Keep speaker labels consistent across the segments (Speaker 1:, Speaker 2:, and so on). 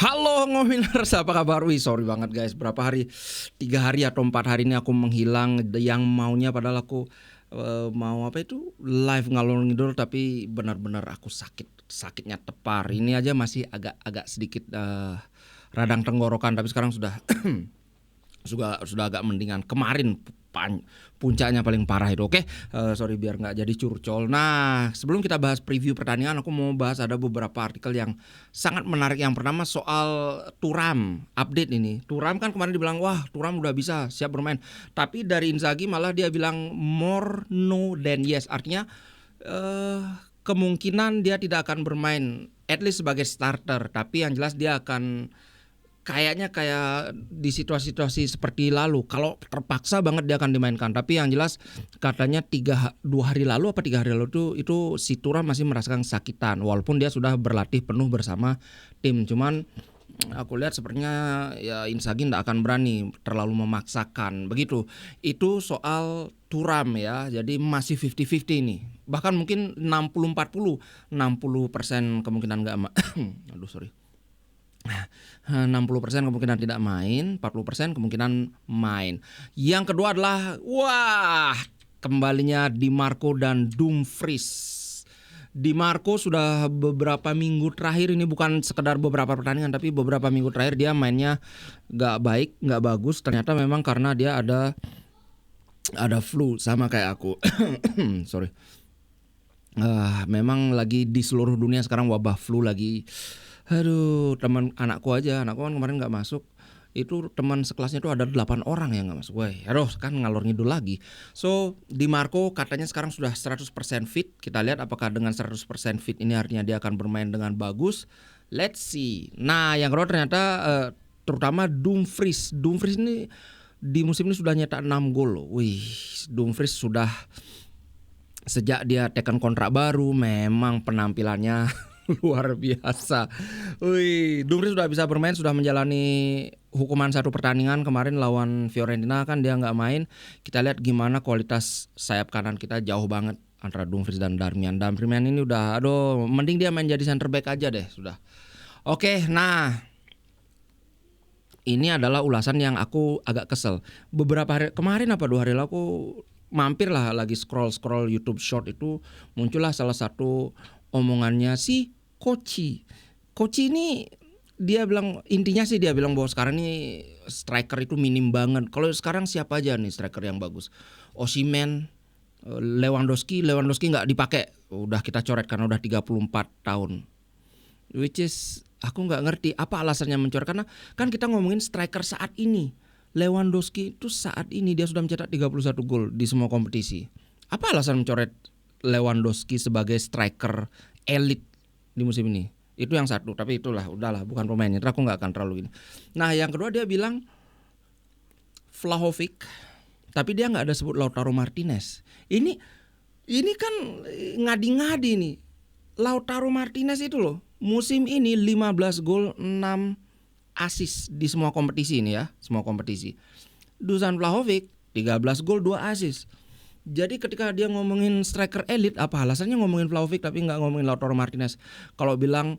Speaker 1: Halo Ngominers, apa kabar? Wih, sorry banget guys, berapa hari, 3 hari atau 4 hari ini aku menghilang. Yang maunya padahal aku mau apa itu live ngalor ngidul, tapi benar-benar aku sakitnya tepar. Ini aja masih agak sedikit radang tenggorokan, tapi sekarang sudah sudah agak mendingan. Kemarin puncaknya paling parah itu. Oke, sorry biar nggak jadi curcol. Nah, sebelum kita bahas preview pertandingan, aku mau bahas ada beberapa artikel yang sangat menarik. Yang pertama soal Thuram update ini. Thuram kan kemarin dibilang wah Thuram udah bisa siap bermain, tapi dari Inzaghi malah dia bilang more no than yes. Artinya kemungkinan dia tidak akan bermain at least sebagai starter, tapi yang jelas dia akan kayaknya kayak di situasi-situasi seperti lalu, kalau terpaksa banget dia akan dimainkan. Tapi yang jelas katanya 2 hari lalu apa 3 hari lalu itu si Thuram masih merasakan sakitan, walaupun dia sudah berlatih penuh bersama tim. Cuman aku lihat sepertinya ya Inzaghi tidak akan berani terlalu memaksakan begitu. Itu soal Thuram ya. Jadi masih 50-50 ini. Bahkan mungkin 60-40, 60% kemungkinan enggak aduh sorry. 60% kemungkinan tidak main, 40% kemungkinan main. Yang kedua adalah wah, kembalinya Dimarco dan Dumfries. Dimarco sudah beberapa minggu terakhir ini, bukan sekedar beberapa pertandingan, tapi beberapa minggu terakhir dia mainnya gak baik, gak bagus. Ternyata memang karena dia ada flu sama kayak aku. Sorry. Memang lagi di seluruh dunia sekarang wabah flu lagi. Aduh, teman anakku kan kemarin nggak masuk. Itu teman sekelasnya itu ada 8 orang yang nggak masuk. Wah, aduh kan ngalor ngidul lagi. So, Dimarco katanya sekarang sudah 100% fit. Kita lihat apakah dengan 100% fit ini artinya dia akan bermain dengan bagus. Let's see. Nah, yang kedua ternyata terutama Dumfries. Dumfries ini di musim ini sudah nyetak 6 gol. Wih, Dumfries sudah sejak dia tekan kontrak baru memang penampilannya luar biasa. Wih, Dumfries sudah bisa bermain, sudah menjalani hukuman 1 pertandingan kemarin lawan Fiorentina kan dia nggak main. Kita lihat gimana kualitas sayap kanan kita, jauh banget antara Dumfries dan Darmian. Darmian ini udah mending dia main jadi center back aja deh sudah. Oke, nah ini adalah ulasan yang aku agak kesel. Beberapa hari kemarin apa 2 hari lalu aku mampir lah lagi scroll YouTube Short, itu muncullah salah satu omongannya si Koci ini. Dia bilang, intinya sih dia bilang bahwa sekarang ini striker itu minim banget. Kalau sekarang siapa aja nih striker yang bagus? Osimhen, Lewandowski nggak dipakai, udah kita coret karena udah 34 tahun. Which is aku nggak ngerti apa alasannya mencoret, karena kan kita ngomongin striker saat ini. Lewandowski itu saat ini dia sudah mencetak 31 gol di semua kompetisi. Apa alasan mencoret Lewandowski sebagai striker elit di musim ini? Itu yang satu, tapi itulah udahlah, bukan pemainnya, aku nggak akan terlalu ini. Nah yang kedua dia bilang Vlahovic, tapi dia nggak ada sebut Lautaro Martinez. Ini kan ngadi-ngadi nih. Lautaro Martinez itu loh musim ini 15 gol 6 assist di semua kompetisi ini ya, semua kompetisi. Dusan Vlahovic 13 gol 2 assist. Jadi ketika dia ngomongin striker elit, apa alasannya ngomongin Vlahovic tapi nggak ngomongin Lautaro Martinez? Kalau bilang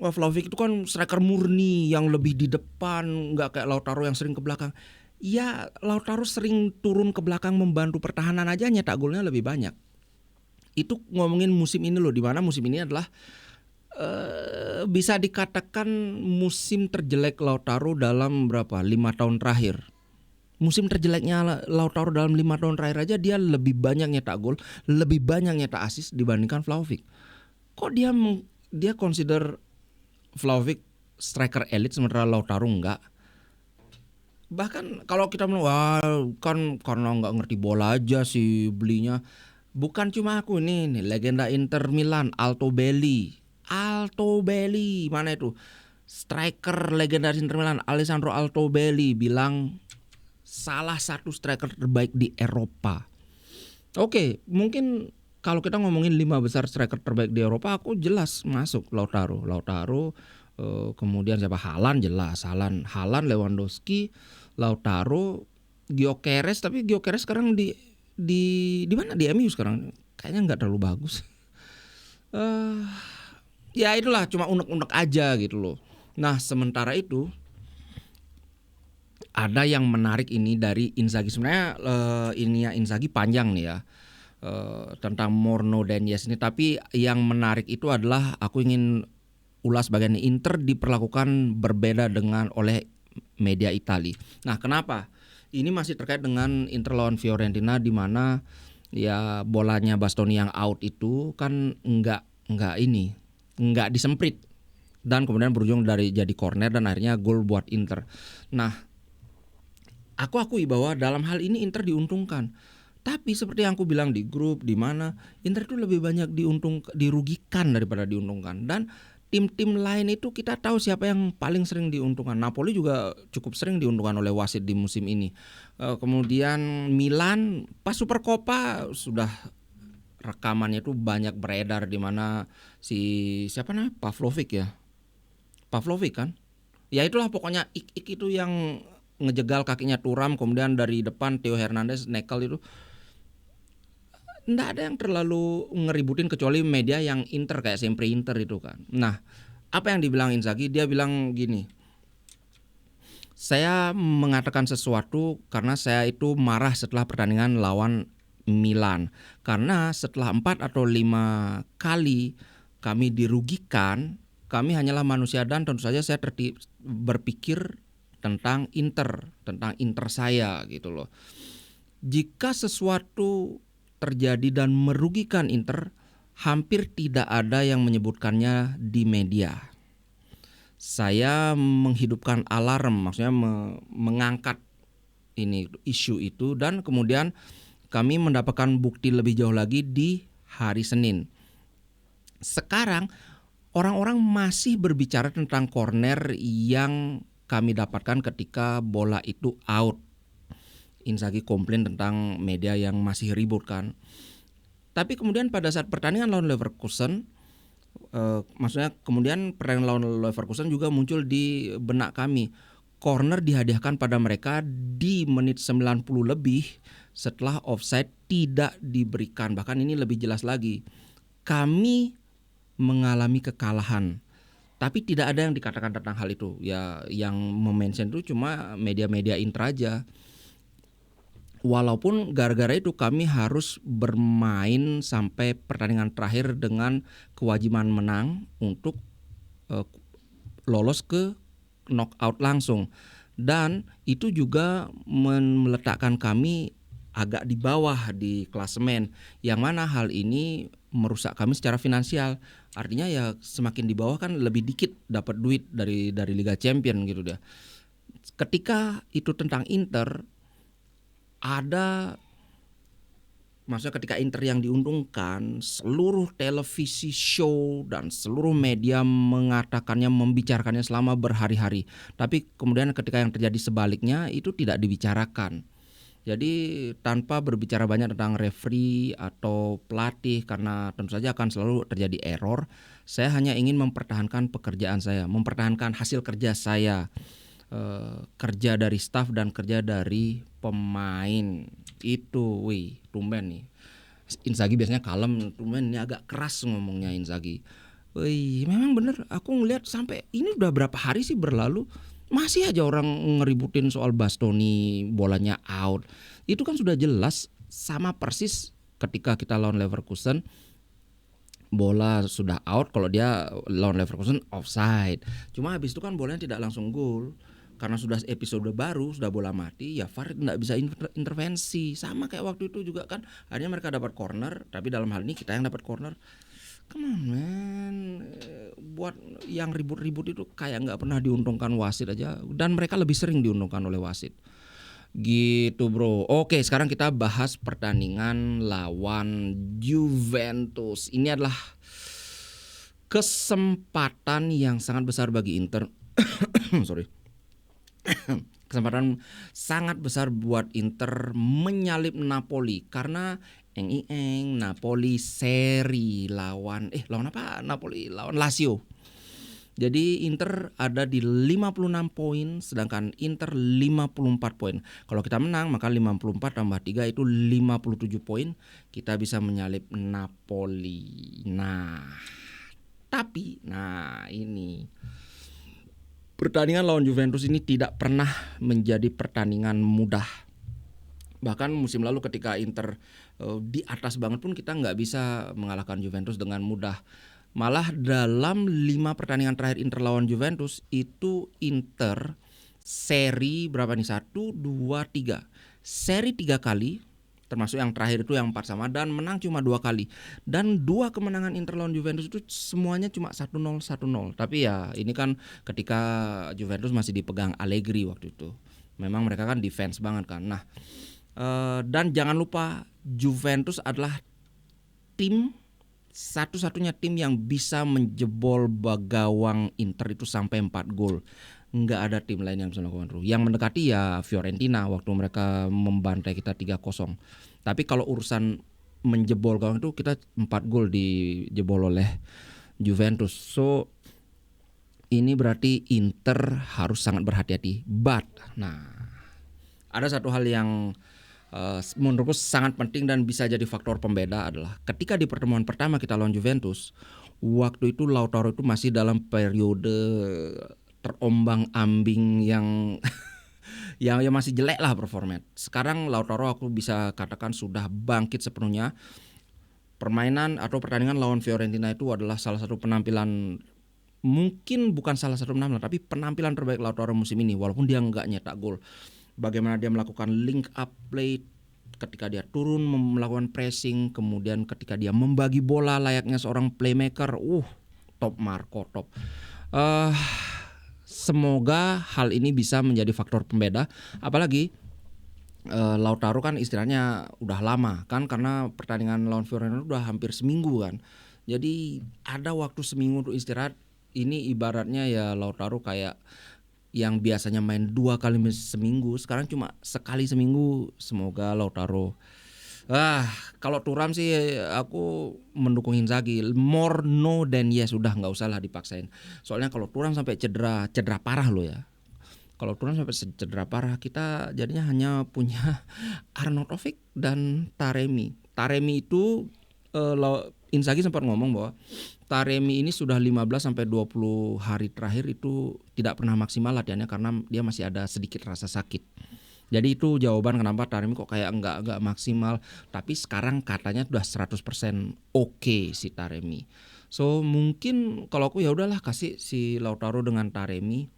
Speaker 1: wah Vlahovic itu kan striker murni yang lebih di depan, nggak kayak Lautaro yang sering ke belakang. Ya Lautaro sering turun ke belakang membantu pertahanan aja nyetak golnya lebih banyak. Itu ngomongin musim ini loh, dimana musim ini adalah bisa dikatakan musim terjelek Lautaro dalam 5 tahun terakhir. Musim terjeleknya Lautaro dalam 5 tahun terakhir aja dia lebih banyak nyetak gol, lebih banyak nyetak assist dibandingkan Vlahovic. Kok dia consider Vlahovic striker elit sementara Lautaro enggak? Bahkan kalau kita bilang wah kan karena enggak ngerti bola aja sih belinya. Bukan cuma aku nih legenda Inter Milan Altobelli mana itu? Striker legendaris Inter Milan Alessandro Altobelli bilang salah satu striker terbaik di Eropa. Oke, mungkin kalau kita ngomongin 5 besar striker terbaik di Eropa, aku jelas masuk Lautaro, kemudian siapa? Haaland jelas, Haaland, Lewandowski, Lautaro, Gyökeres, tapi Gyökeres sekarang di mana? Di MU sekarang. Kayaknya nggak terlalu bagus. Ya itulah cuma unek-unek aja gitu loh. Nah, sementara itu ada yang menarik ini dari Inzaghi. Sebenarnya ini ya Inzaghi panjang nih ya tentang more no than yes ini. Tapi yang menarik itu adalah aku ingin ulas bagian Inter diperlakukan berbeda dengan oleh media Italia. Nah, kenapa? Ini masih terkait dengan Inter lawan Fiorentina di mana ya bolanya Bastoni yang out itu kan nggak disemprit dan kemudian berujung dari jadi corner dan akhirnya gol buat Inter. Nah, aku akui bahwa dalam hal ini Inter diuntungkan. Tapi seperti yang aku bilang di grup di mana Inter itu lebih banyak dirugikan daripada diuntungkan. Dan tim-tim lain itu kita tahu siapa yang paling sering diuntungkan. Napoli juga cukup sering diuntungkan oleh wasit di musim ini. Kemudian Milan pas Supercoppa sudah rekamannya itu banyak beredar di mana si siapa namanya Pavlovic kan. Ya itulah pokoknya ik itu yang ngejegal kakinya Thuram, kemudian dari depan Theo Hernandez nekel itu. Nggak ada yang terlalu ngeributin kecuali media yang Inter kayak Sempre Inter itu kan. Nah, apa yang dibilang Inzaghi? Dia bilang gini, saya mengatakan sesuatu karena saya itu marah setelah pertandingan lawan Milan. Karena setelah 4 atau 5 kali kami dirugikan, kami hanyalah manusia dan tentu saja saya berpikir tentang Inter saya gitu loh. Jika sesuatu terjadi dan merugikan Inter, hampir tidak ada yang menyebutkannya di media. Saya menghidupkan alarm, maksudnya mengangkat ini isu itu dan kemudian kami mendapatkan bukti lebih jauh lagi di hari Senin. Sekarang orang-orang masih berbicara tentang corner yang kami dapatkan ketika bola itu out. Inzaghi komplain tentang media yang masih ribut kan. Tapi kemudian pada saat pertandingan lawan Leverkusen, maksudnya kemudian pertandingan lawan Leverkusen juga muncul di benak kami. Corner dihadiahkan pada mereka di menit 90 lebih setelah offside tidak diberikan. Bahkan ini lebih jelas lagi. Kami mengalami kekalahan. Tapi tidak ada yang dikatakan tentang hal itu. Ya yang mention itu cuma media-media Inter aja. Walaupun gara-gara itu kami harus bermain sampai pertandingan terakhir dengan kewajiban menang untuk lolos ke knockout langsung. Dan itu juga meletakkan kami agak di bawah di klasemen, yang mana hal ini merusak kami secara finansial. Artinya ya semakin di bawah kan lebih dikit dapat duit dari Liga Champion gitu dah. Ketika itu tentang Inter, maksudnya ketika Inter yang diuntungkan, seluruh televisi show dan seluruh media mengatakannya, membicarakannya selama berhari-hari. Tapi kemudian ketika yang terjadi sebaliknya itu tidak dibicarakan. Jadi tanpa berbicara banyak tentang referee atau pelatih, karena tentu saja akan selalu terjadi error, saya hanya ingin mempertahankan pekerjaan saya, mempertahankan hasil kerja saya. Kerja dari staf dan kerja dari pemain itu, tumben nih. Inzaghi biasanya kalem, tumben ini agak keras ngomongnya Inzaghi. Memang bener, aku ngelihat sampai ini udah berapa hari sih berlalu masih aja orang ngeributin soal Bastoni bolanya out. Itu kan sudah jelas sama persis ketika kita lawan Leverkusen. Bola sudah out, kalau dia lawan Leverkusen offside. Cuma habis itu kan bolanya tidak langsung gol. Karena sudah episode baru, sudah bola mati, ya VAR tidak bisa intervensi. Sama kayak waktu itu juga kan, akhirnya mereka dapat corner, tapi dalam hal ini kita yang dapat corner. Come on man, buat yang ribut-ribut itu kayak nggak pernah diuntungkan wasit aja, dan mereka lebih sering diuntungkan oleh wasit. Gitu bro. Oke, sekarang kita bahas pertandingan lawan Juventus. Ini adalah kesempatan yang sangat besar bagi Inter. Sorry. Kesempatan sangat besar buat Inter menyalip Napoli karena Napoli seri lawan apa? Napoli lawan Lazio. Jadi Inter ada di 56 poin sedangkan Inter 54 poin. Kalau kita menang maka 54 tambah 3 itu 57 poin. Kita bisa menyalip Napoli. Tapi ini Pertandingan lawan Juventus ini tidak pernah menjadi pertandingan mudah. Bahkan musim lalu ketika Inter di atas banget pun kita nggak bisa mengalahkan Juventus dengan mudah. Malah dalam 5 pertandingan terakhir Inter lawan Juventus itu Inter seri berapa nih? 1, 2, 3. Seri 3 kali, termasuk yang terakhir itu yang 4 sama, dan menang cuma 2 kali. Dan 2 kemenangan Inter lawan Juventus itu semuanya cuma 1-0, 1-0. Tapi ya ini kan ketika Juventus masih dipegang Allegri waktu itu. Memang mereka kan defense banget kan. Nah, dan jangan lupa Juventus adalah tim satu-satunya tim yang bisa menjebol gawang Inter itu sampai 4 gol. Nggak ada tim lain yang bisa melakukan itu. Yang mendekati ya Fiorentina waktu mereka membantai kita 3-0. Tapi kalau urusan menjebol gawang itu kita 4 gol dijebol oleh Juventus. So ini berarti Inter harus sangat berhati-hati. But, nah, ada satu hal yang menurutku sangat penting dan bisa jadi faktor pembeda adalah ketika di pertemuan pertama kita lawan Juventus, waktu itu Lautaro itu masih dalam periode terombang-ambing yang yang masih jelek lah performa. Sekarang Lautaro aku bisa katakan sudah bangkit sepenuhnya. Permainan atau pertandingan lawan Fiorentina itu adalah salah satu penampilan, mungkin bukan salah satu penampilan, tapi penampilan terbaik Lautaro musim ini walaupun dia nggak nyetak gol. Bagaimana dia melakukan link up play ketika dia turun melakukan pressing, kemudian ketika dia membagi bola layaknya seorang playmaker, top Marco, top. Semoga hal ini bisa menjadi faktor pembeda, apalagi Lautaro kan istilahnya udah lama kan, karena pertandingan lawan Fiorentina udah hampir seminggu kan. Jadi ada waktu seminggu untuk istirahat. Ini ibaratnya ya Lautaro kayak yang biasanya main 2 kali seminggu, sekarang cuma sekali seminggu. Semoga Lautaro. Kalau Thuram sih aku mendukung Inzaghi. More no than yes, udah nggak usah lah dipaksain. Soalnya kalau Thuram sampai cedera parah loh ya. Kalau Thuram sampai cedera parah, kita jadinya hanya punya Arnautovic dan Taremi. Taremi itu Inzaghi sempat ngomong bahwa Taremi ini sudah 15-20 hari terakhir itu tidak pernah maksimal latihannya karena dia masih ada sedikit rasa sakit. Jadi itu jawaban kenapa Taremi kok kayak enggak maksimal. Tapi sekarang katanya sudah 100% oke si Taremi. So mungkin kalau aku ya udahlah kasih si Lautaro dengan Taremi.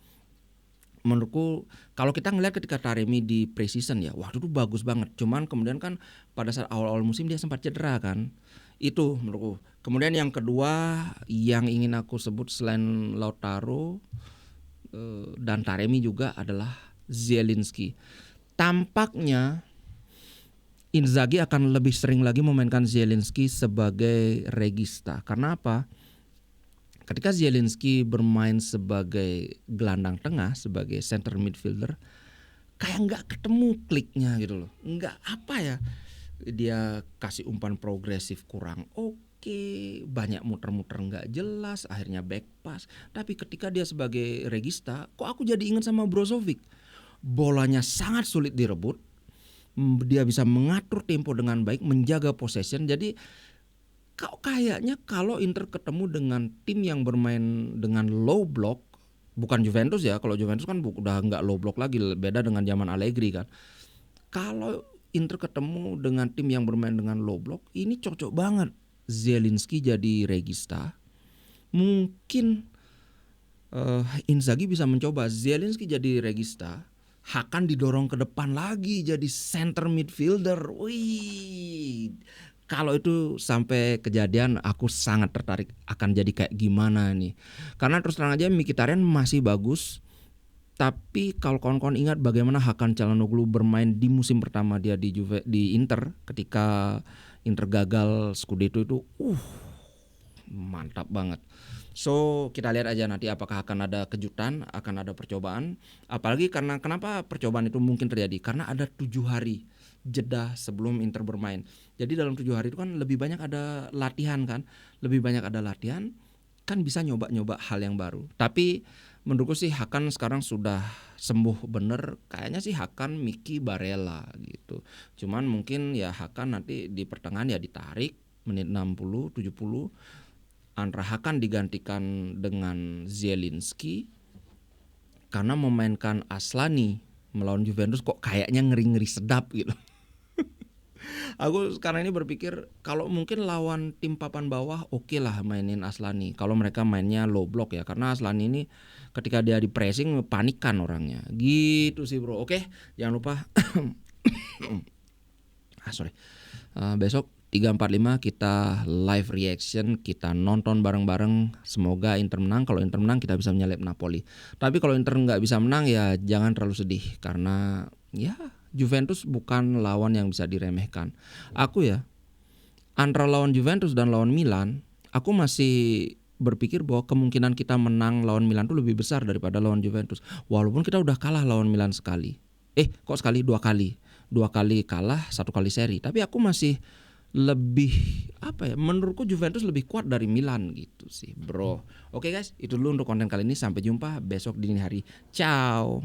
Speaker 1: Menurutku kalau kita ngelihat ketika Taremi di preseason ya waktu itu bagus banget. Cuman kemudian kan pada saat awal-awal musim dia sempat cedera kan. Itu menurutku. Kemudian yang kedua yang ingin aku sebut selain Lautaro dan Taremi juga adalah Zielinski. Tampaknya Inzaghi akan lebih sering lagi memainkan Zielinski sebagai regista. Karena apa? Ketika Zielinski bermain sebagai gelandang tengah, sebagai center midfielder, kayak nggak ketemu kliknya gitu loh. Nggak apa ya, dia kasih umpan progresif kurang oke, banyak muter-muter nggak jelas, akhirnya back pass. Tapi ketika dia sebagai regista, kok aku jadi ingat sama Brozovic. Bolanya sangat sulit direbut, dia bisa mengatur tempo dengan baik, menjaga possession. Jadi kayaknya kalau Inter ketemu dengan tim yang bermain dengan low block, bukan Juventus ya, kalau Juventus kan udah nggak low block lagi, beda dengan zaman Allegri kan. Kalau Inter ketemu dengan tim yang bermain dengan low block, ini cocok banget Zielinski jadi regista. Mungkin Inzaghi bisa mencoba Zielinski jadi regista, Hakan didorong ke depan lagi jadi center midfielder. Wih, kalau itu sampai kejadian aku sangat tertarik akan jadi kayak gimana nih. Karena terus terang aja Mkhitaryan masih bagus. Tapi kalau kawan-kawan ingat bagaimana Hakan Çalhanoğlu bermain di musim pertama dia di Inter ketika Inter gagal Scudetto itu mantap banget. So kita lihat aja nanti apakah akan ada kejutan, akan ada percobaan. Apalagi karena kenapa percobaan itu mungkin terjadi, karena ada 7 hari jeda sebelum Inter bermain. Jadi dalam 7 hari itu kan lebih banyak ada latihan kan, lebih banyak ada latihan, kan bisa nyoba-nyoba hal yang baru. Tapi menurutku sih Hakan sekarang sudah sembuh bener, kayaknya sih Hakan Miki Barella gitu. Cuman mungkin ya Hakan nanti di pertengahan ya ditarik menit 60, 70, antara Hakan digantikan dengan Zielinski karena memainkan Aslani melawan Juventus kok kayaknya ngeri-ngeri sedap gitu. Aku sekarang ini berpikir kalau mungkin lawan tim papan bawah oke lah mainin Aslani. Kalau mereka mainnya low block ya, karena Aslani ini ketika dia di pressing panikan orangnya. Gitu sih bro. Oke, jangan lupa besok 345 kita live reaction, kita nonton bareng-bareng. Semoga Inter menang. Kalau Inter menang kita bisa menyalip Napoli. Tapi kalau Inter nggak bisa menang ya jangan terlalu sedih, karena ya Juventus bukan lawan yang bisa diremehkan. Aku ya antara lawan Juventus dan lawan Milan, aku masih berpikir bahwa kemungkinan kita menang lawan Milan itu lebih besar daripada lawan Juventus. Walaupun kita udah kalah lawan Milan sekali. Kok sekali? Dua kali. Dua kali kalah, satu kali seri. Tapi aku masih lebih menurutku Juventus lebih kuat dari Milan gitu sih bro. Oke guys, itu dulu untuk konten kali ini. Sampai jumpa besok dini hari. Ciao.